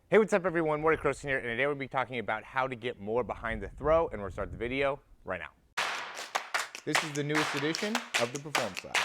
Hey, what's up everyone? Morey Croson here, and today we'll be talking about how to get more behind the throw, and we'll start the video right now. This is the newest edition of the Performance Lab.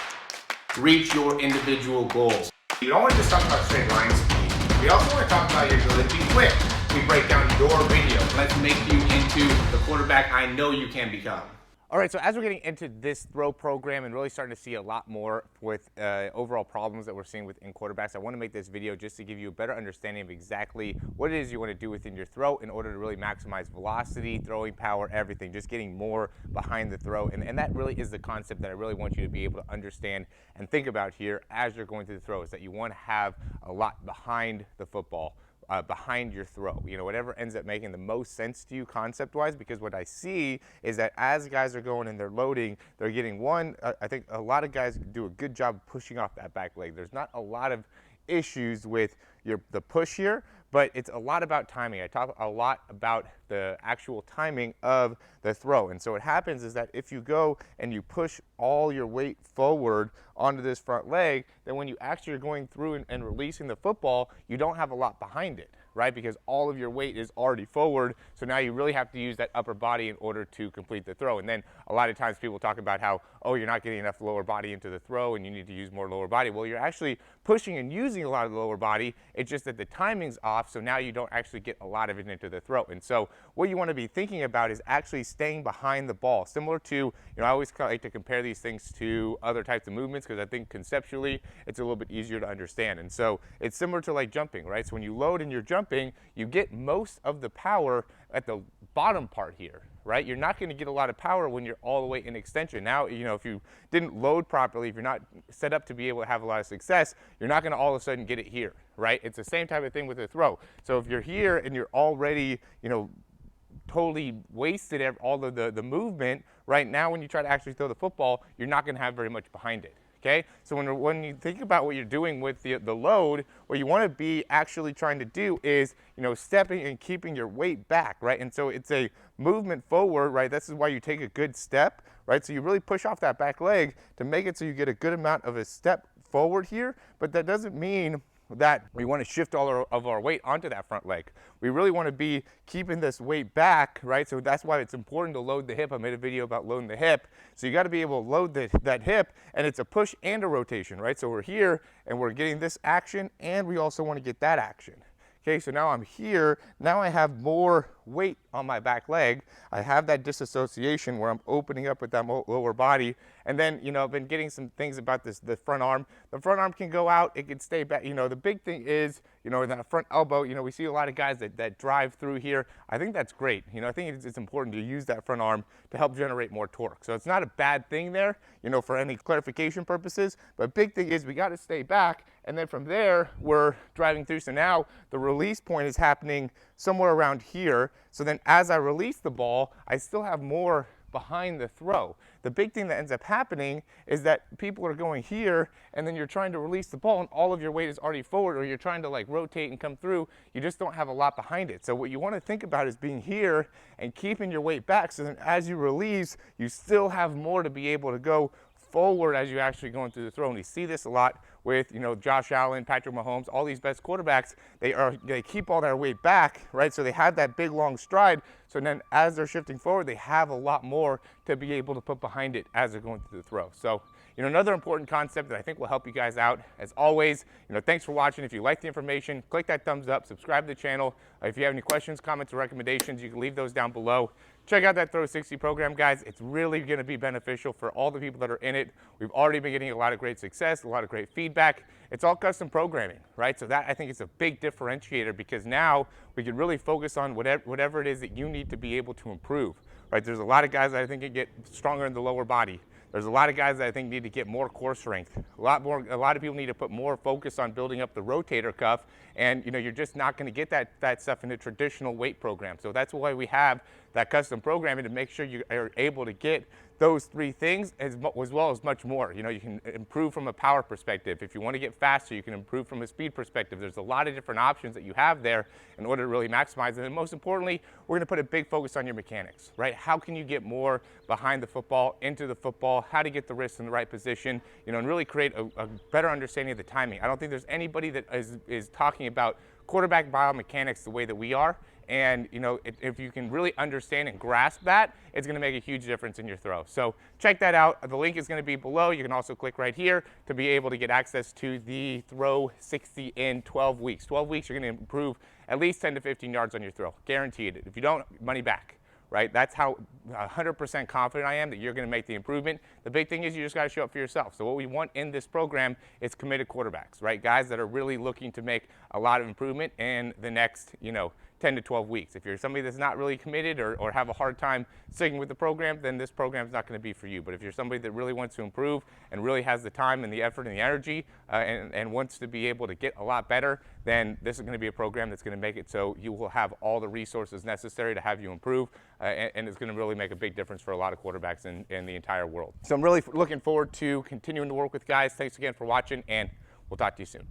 Reach your individual goals. You don't want to just talk about straight line speed. We also want to talk about your ability to be quick. We break down your video. Let's make you into the quarterback I know you can become. All right, so as we're getting into this throw program and really starting to see a lot more with overall problems that we're seeing within quarterbacks, I want to make this video just to give you a better understanding of exactly what it is you want to do within your throw in order to really maximize velocity, throwing power, everything, just getting more behind the throw. And that really is the concept that I really want you to be able to understand and think about here as you're going through the throw, is that you want to have a lot behind the football. Behind your throw, whatever ends up making the most sense to you concept-wise, because what I see is that as guys are going and they're loading, they're getting I think a lot of guys do a good job pushing off that back leg. There's not a lot of issues with the push here, but it's a lot about timing. I talk a lot about the actual timing of the throw. And so what happens is that if you go and you push all your weight forward onto this front leg, then when you actually are going through and releasing the football, you don't have a lot behind it, right? Because all of your weight is already forward. So now you really have to use that upper body in order to complete the throw. And then a lot of times people talk about how, oh, you're not getting enough lower body into the throw and you need to use more lower body. Well, you're actually pushing and using a lot of the lower body. It's just that the timing's off, so now you don't actually get a lot of it into the throw. And so what you want to be thinking about is actually staying behind the ball. Similar to, I always like to compare these things to other types of movements because I think conceptually it's a little bit easier to understand. And so it's similar to like jumping, right? So when you load and you're jumping, you get most of the power at the bottom part here, right? You're not going to get a lot of power when you're all the way in extension. Now, if you didn't load properly, if you're not set up to be able to have a lot of success, you're not going to all of a sudden get it here, right? It's the same type of thing with the throw. So if you're here and you're already, totally wasted all of the movement, right now when you try to actually throw the football, you're not going to have very much behind it. Okay, so when you think about what you're doing with the load, what you want to be actually trying to do is, stepping and keeping your weight back, right? And so it's a movement forward, right? This is why you take a good step, right? So you really push off that back leg to make it so you get a good amount of a step forward here, but that doesn't mean that we want to shift all of our weight onto that front leg. We really want to be keeping this weight back, right? So that's why it's important to load the hip. I made a video about loading the hip. So you got to be able to load that hip, and it's a push and a rotation, right? So we're here and we're getting this action, and we also want to get that action. Okay, so now I'm here. Now I have more weight on my back leg. I have that disassociation where I'm opening up with that lower body. And then, I've been getting some things about the front arm. The front arm can go out, it can stay back. The big thing is, in that front elbow, we see a lot of guys that drive through here. I think that's great. I think it's important to use that front arm to help generate more torque. So it's not a bad thing there, for any clarification purposes. But big thing is we got to stay back. And then from there, we're driving through. So now the release point is happening somewhere around here. So then as I release the ball, I still have more behind the throw. The big thing that ends up happening is that people are going here, and then you're trying to release the ball and all of your weight is already forward, or you're trying to like rotate and come through. You just don't have a lot behind it. So what you want to think about is being here and keeping your weight back, so then as you release, you still have more to be able to go forward as you're actually going through the throw. And we see this a lot with, Josh Allen, Patrick Mahomes, all these best quarterbacks. They keep all their weight back, right? So they have that big long stride. So then as they're shifting forward, they have a lot more to be able to put behind it as they're going through the throw. So, another important concept that I think will help you guys out, as always, thanks for watching. If you like the information, click that thumbs up, subscribe to the channel. If you have any questions, comments, or recommendations, you can leave those down below. Check out that Throw 60 program, guys. It's really going to be beneficial for all the people that are in it. We've already been getting a lot of great success, a lot of great feedback. It's all custom programming, right? So that, I think, is a big differentiator, because now we can really focus on whatever it is that you need to be able to improve, right? There's a lot of guys that I think can get stronger in the lower body. There's a lot of guys that I think need to get more core strength. A lot of people need to put more focus on building up the rotator cuff, and you're just not going to get that stuff in a traditional weight program. So that's why we have that custom programming, to make sure you are able to get those three things as well as much more. You can improve from a power perspective. If you want to get faster, you can improve from a speed perspective. There's a lot of different options that you have there in order to really maximize it. And most importantly, we're going to put a big focus on your mechanics, right? How can you get more behind the football, into the football, how to get the wrist in the right position, and really create a better understanding of the timing. I don't think there's anybody that is talking about quarterback biomechanics the way that we are. And if you can really understand and grasp that, it's going to make a huge difference in your throw. So check that out. The link is going to be below. You can also click right here to be able to get access to the Throw 60 in 12 weeks. 12 weeks, you're going to improve at least 10 to 15 yards on your throw. Guaranteed. If you don't, money back. Right? That's how 100% confident I am that you're going to make the improvement. The big thing is you just got to show up for yourself. So what we want in this program is committed quarterbacks, right? Guys that are really looking to make a lot of improvement in the next, 10 to 12 weeks. If you're somebody that's not really committed or have a hard time sticking with the program, then this program is not going to be for you. But if you're somebody that really wants to improve and really has the time and the effort and the energy and wants to be able to get a lot better, then this is going to be a program that's going to make it so you will have all the resources necessary to have you improve, and it's going to really make a big difference for a lot of quarterbacks in the entire world. So I'm really looking forward to continuing to work with guys. Thanks again for watching, and we'll talk to you soon.